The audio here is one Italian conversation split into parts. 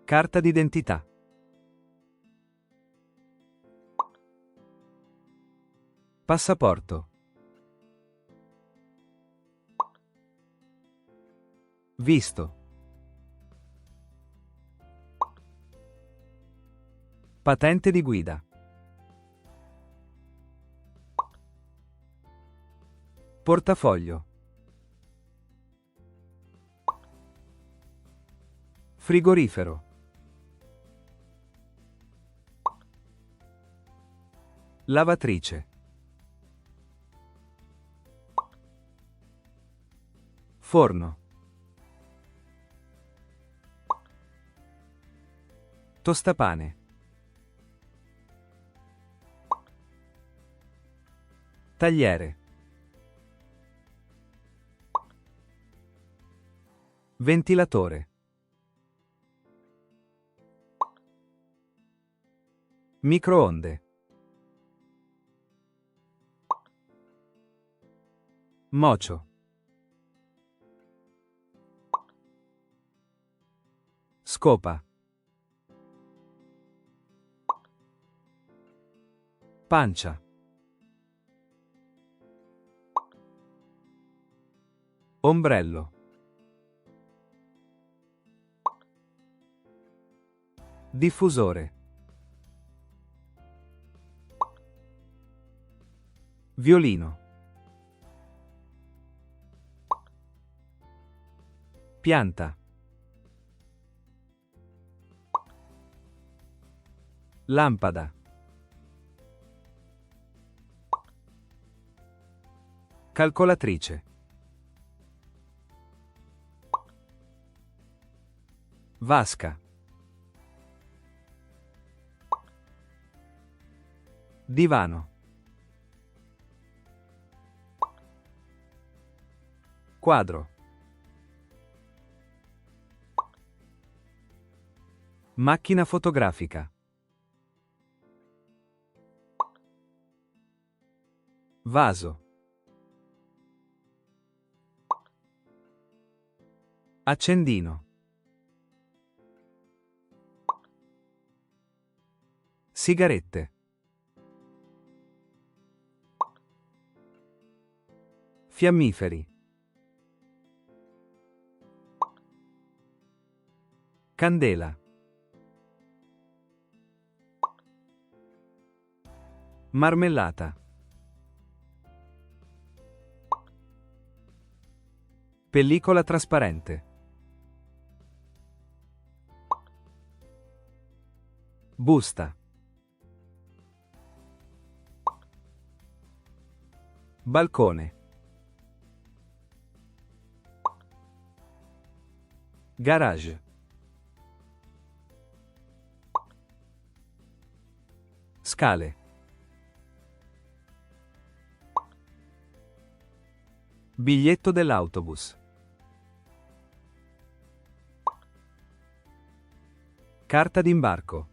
Carta d'identità. Passaporto. Visto. Patente di guida. Portafoglio. Frigorifero. Lavatrice. Forno. Tostapane. Tagliere. Ventilatore. Microonde. Mocio. Scopa. Pancia. Ombrello. Diffusore. Violino. Pianta. Lampada. Calcolatrice. Vasca. Divano. Quadro. Macchina fotografica. Vaso. Accendino. Sigarette. Fiammiferi. Candela. Marmellata. Pellicola trasparente. Busta. Balcone. Garage. Scale. Biglietto dell'autobus. Carta d'imbarco.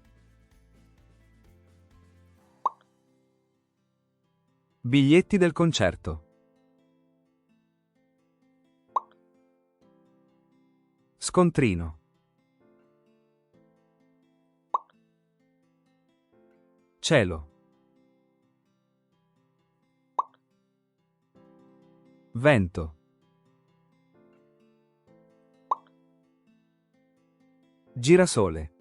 Biglietti del concerto. Scontrino. Cielo. Vento. Girasole.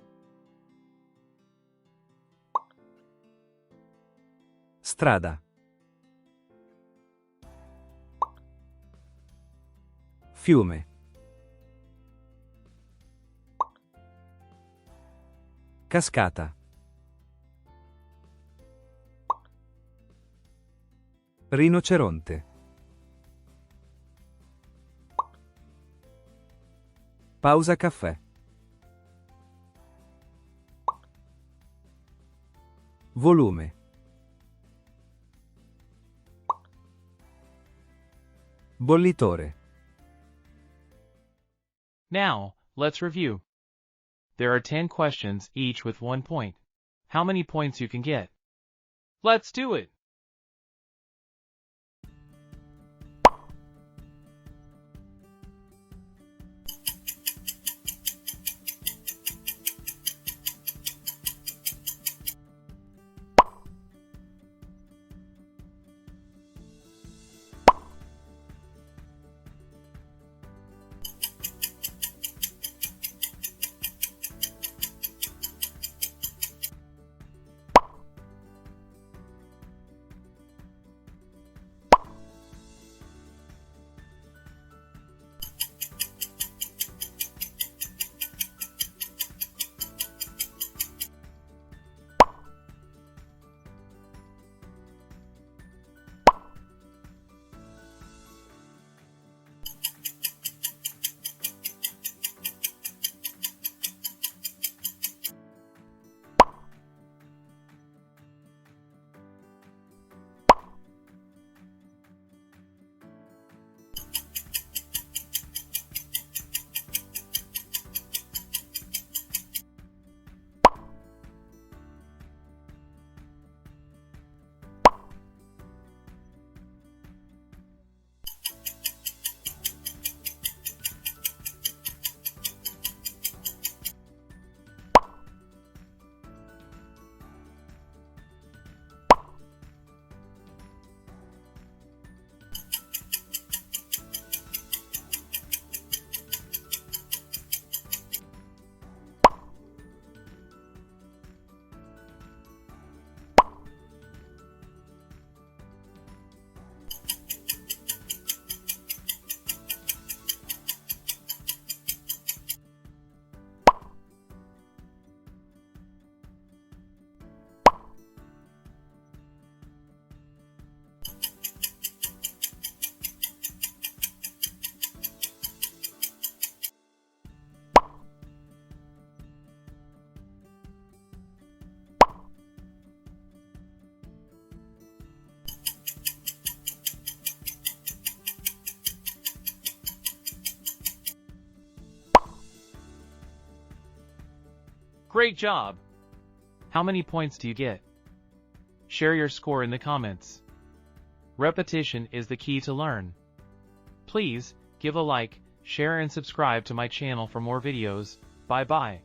Strada. Fiume. Cascata. Rinoceronte. Pausa caffè. Volume. Bollitore. Now, let's review. There are 10 questions, each with 1 point. How many points you can get? Let's do it! Great job! How many points do you get? Share your score in the comments. Repetition is the key to learn. Please, give a like, share and subscribe to my channel for more videos. Bye bye.